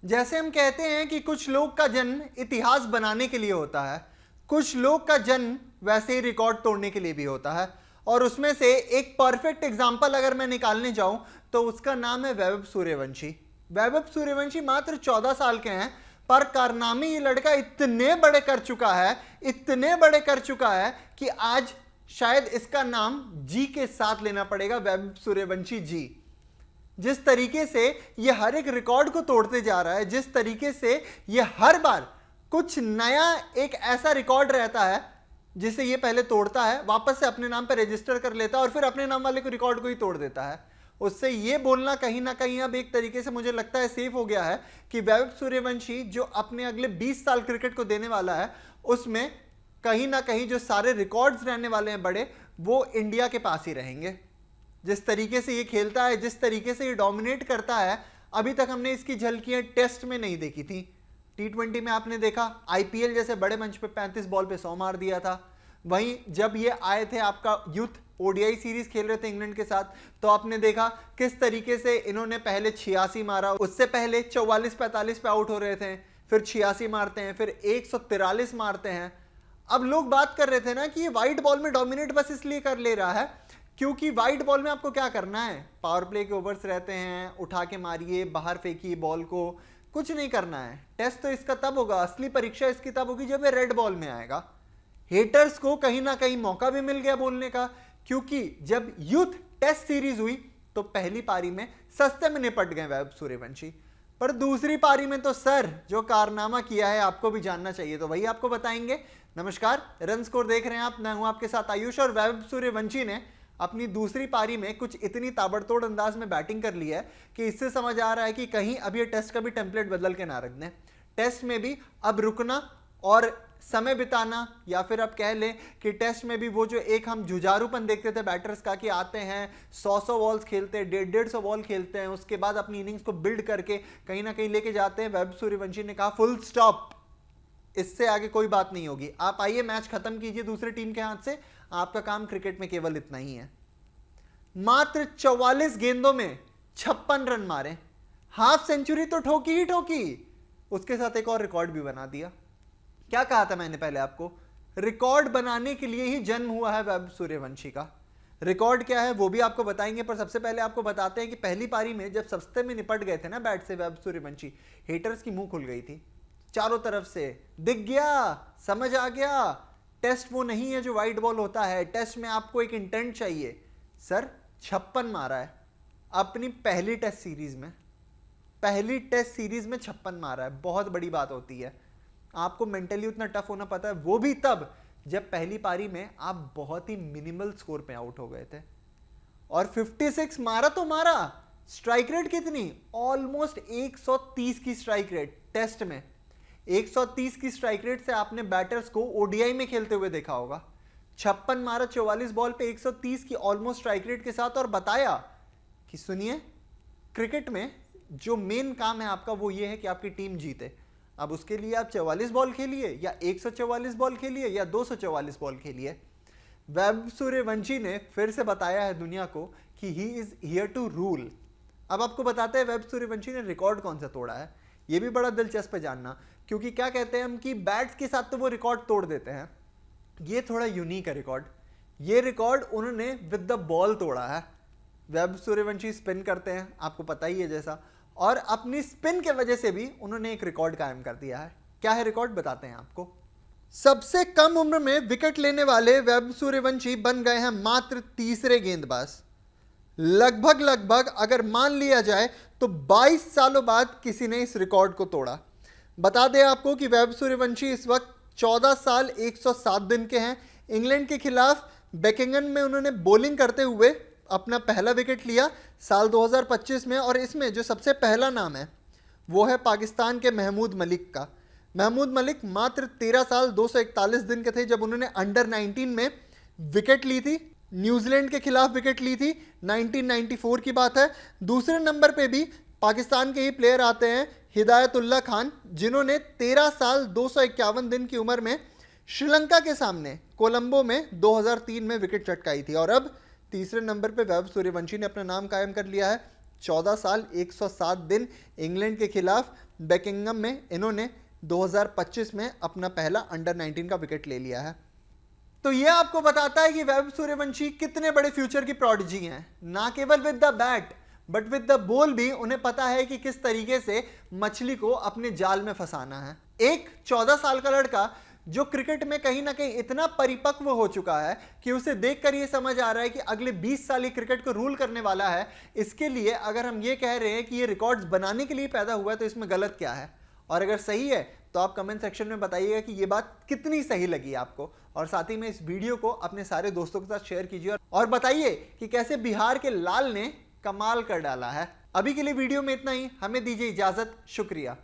जैसे हम कहते हैं कि कुछ लोग का जन्म इतिहास बनाने के लिए होता है, कुछ लोग का जन्म वैसे ही रिकॉर्ड तोड़ने के लिए भी होता है। और उसमें से एक परफेक्ट एग्जाम्पल अगर मैं निकालने जाऊं तो उसका नाम है वैभव सूर्यवंशी। वैभव सूर्यवंशी मात्र 14 साल के हैं, पर कारनामे ये लड़का इतने बड़े कर चुका है, इतने बड़े कर चुका है कि आज शायद इसका नाम जी के साथ लेना पड़ेगा, वैभव सूर्यवंशी जी। जिस तरीके से ये हर एक रिकॉर्ड को तोड़ते जा रहा है, जिस तरीके से ये हर बार कुछ नया एक ऐसा रिकॉर्ड रहता है जिसे ये पहले तोड़ता है, वापस से अपने नाम पर रजिस्टर कर लेता है और फिर अपने नाम वाले को रिकॉर्ड को ही तोड़ देता है। उससे ये बोलना कहीं ना कहीं अब एक तरीके से मुझे लगता है सेफ हो गया है कि वैभव सूर्यवंशी जो अपने अगले 20 साल क्रिकेट को देने वाला है, उसमें कहीं ना कहीं जो सारे रिकॉर्ड्स रहने वाले हैं बड़े, वो इंडिया के पास ही रहेंगे। जिस तरीके से ये खेलता है, जिस तरीके से ये डोमिनेट करता है, अभी तक हमने इसकी झलकियां टेस्ट में नहीं देखी थी। T20 में आपने देखा, आईपीएल जैसे बड़े मंच पे 35 बॉल पे 100 मार दिया था। वहीं जब ये आए थे आपका यूथ ओडीआई सीरीज खेल रहे थे इंग्लैंड के साथ, तो आपने देखा किस तरीके से इन्होंने पहले 86 मारा, उससे पहले 44-45 पे आउट हो रहे थे, फिर 86 मारते हैं, फिर 143 मारते हैं। अब लोग बात कर रहे थे ना कि ये वाइट बॉल में डोमिनेट बस इसलिए कर ले रहा है क्योंकि वाइट बॉल में आपको क्या करना है, पावर प्ले के ओवर्स रहते हैं, उठा के मारिए, बाहर फेंकिए बॉल को, कुछ नहीं करना है। टेस्ट तो इसका तब होगा, असली परीक्षा इसकी तब होगी जब ये रेड बॉल में आएगा। हेटर्स को कहीं ना कहीं मौका भी मिल गया बोलने का, क्योंकि जब यूथ टेस्ट सीरीज हुई तो पहली पारी में सस्ते में निपट गए वैभव सूर्यवंशी, पर दूसरी पारी में तो सर जो कारनामा किया है आपको भी जानना चाहिए, तो वही आपको बताएंगे। नमस्कार, रन स्कोर देख रहे हैं आप, मैं हूं आपके साथ आयुष, और वैभव सूर्यवंशी ने अपनी दूसरी पारी में कुछ इतनी ताबड़तोड़ अंदाज में बैटिंग कर ली है कि इससे समझ आ रहा है कि कहीं अब ये टेस्ट का भी टेम्पलेट बदल के ना रख दें। टेस्ट में भी अब रुकना और समय बिताना, या फिर अब कह लें कि टेस्ट में भी वो जो एक हम जुझारूपन देखते थे बैटर्स का कि आते हैं 100 बॉल्स खेलते हैं, 150 बॉल खेलते हैं, उसके बाद अपनी इनिंग्स को बिल्ड करके कहीं ना कहीं लेके जाते हैं। वैभव सूर्यवंशी ने कहा फुल स्टॉप, इससे आगे कोई बात नहीं होगी, आप आइए मैच खत्म कीजिए दूसरे टीम के हाथ से, आपका काम क्रिकेट में केवल इतना ही है। मात्र 44 गेंदों में 56 रन मारे, हाफ सेंचुरी तो ठोकी ही ठोकी, उसके साथ एक और रिकॉर्ड भी बना दिया। क्या कहा था मैंने पहले आपको, रिकॉर्ड बनाने के लिए ही जन्म हुआ है वैभव सूर्यवंशी का। रिकॉर्ड क्या है वो भी आपको बताएंगे, पर सबसे पहले आपको बताते हैं कि पहली पारी में जब सस्ते में निपट गए थे ना बैट से वैभव सूर्यवंशी, हेटर्स की मुंह खुल गई थी चारों तरफ से, दिख गया, समझ आ गया, टेस्ट वो नहीं है जो वाइट बॉल होता है, टेस्ट में आपको एक इंटेंट चाहिए। सर 56 मारा है अपनी पहली टेस्ट सीरीज में, पहली टेस्ट सीरीज में 56 मारा है, बहुत बड़ी बात होती है। आपको मेंटली उतना टफ होना पता है, वो भी तब जब पहली पारी में आप बहुत ही मिनिमल स्कोर पे आउट हो गए थे। और 56 मारा तो मारा, स्ट्राइक रेट कितनी, ऑलमोस्ट 130 की स्ट्राइक रेट टेस्ट में। 130 की स्ट्राइक रेट से आपने बैटर्स को ओडीआई में खेलते हुए देखा होगा। 56 मारा 44 बॉल पे 130 की ऑलमोस्ट स्ट्राइक रेट के साथ, और बताया कि सुनिए, क्रिकेट में जो मेन काम है आपका वो ये है कि आपकी टीम जीते। अब उसके लिए आप 44 बॉल खेलिए या 144 बॉल खेलिए या 244 बॉल खेलिए। वैभव सूर्यवंशी ने फिर से बताया है दुनिया को कि he is here to rule. अब आपको बताते हैं वैभव सूर्यवंशी ने रिकॉर्ड कौन सा तोड़ा है, ये भी बड़ा दिलचस्प है जानना, क्योंकि क्या कहते हैं हम कि बैट्स के साथ तो वो रिकॉर्ड तोड़ देते हैं, ये थोड़ा यूनिक है रिकॉर्ड। ये रिकॉर्ड उन्होंने विद द बॉल तोड़ा है। वैभव सूर्यवंशी स्पिन करते हैं, आपको पता ही है जैसा, और अपनी स्पिन के वजह से भी उन्होंने एक रिकॉर्ड कायम कर दिया है। क्या है रिकॉर्ड बताते हैं आपको। सबसे कम उम्र में विकेट लेने वाले वैभव सूर्यवंशी बन गए हैं मात्र तीसरे गेंदबाज। लगभग अगर मान लिया जाए तो 22 सालों बाद किसी ने इस रिकॉर्ड को तोड़ा। बता दें आपको कि वैभव सूर्यवंशी इस वक्त 14 साल 107 दिन के हैं। इंग्लैंड के खिलाफ बेकिंगम में उन्होंने बॉलिंग करते हुए अपना पहला विकेट लिया साल 2025 में, और इसमें जो सबसे पहला नाम है वो है पाकिस्तान के महमूद मलिक का। महमूद मलिक मात्र 13 साल 241 दिन के थे जब उन्होंने अंडर 19 में विकेट ली थी, न्यूजीलैंड के खिलाफ विकेट ली थी, 1994 की बात है। दूसरे नंबर पे भी पाकिस्तान के ही प्लेयर आते हैं हिदायतुल्लाह खान, जिन्होंने 13 साल 251 दिन की उम्र में श्रीलंका के सामने कोलंबो में 2003 में विकेट चटकाई थी। और अब तीसरे नंबर पे वैभव सूर्यवंशी ने अपना नाम कायम कर लिया है, 14 साल 107 दिन इंग्लैंड के खिलाफ बेकिंगम में इन्होंने 2025 में अपना पहला अंडर 19 का विकेट ले लिया है। तो यह आपको बताता है कि वैभव सूर्यवंशी कितने बड़े फ्यूचर की प्रोडिजी हैं। ना केवल with the bat but with the ball भी उन्हें पता है कि किस तरीके से मछली को अपने जाल में फंसाना है। एक 14 साल का लड़का जो क्रिकेट में कहीं ना कहीं इतना परिपक्व हो चुका है कि उसे देखकर यह समझ आ रहा है कि अगले 20 साल ही क्रिकेट को रूल करने वाला है। इसके लिए अगर हम ये कह रहे हैं कि ये रिकॉर्ड्स बनाने के लिए पैदा हुआ है तो इसमें गलत क्या है? और अगर सही है तो आप कमेंट सेक्शन में बताइएगा कि ये बात कितनी सही लगी आपको, और साथ ही में इस वीडियो को अपने सारे दोस्तों के साथ शेयर कीजिए और बताइए कि कैसे बिहार के लाल ने कमाल कर डाला है। अभी के लिए वीडियो में इतना ही, हमें दीजिए इजाजत, शुक्रिया।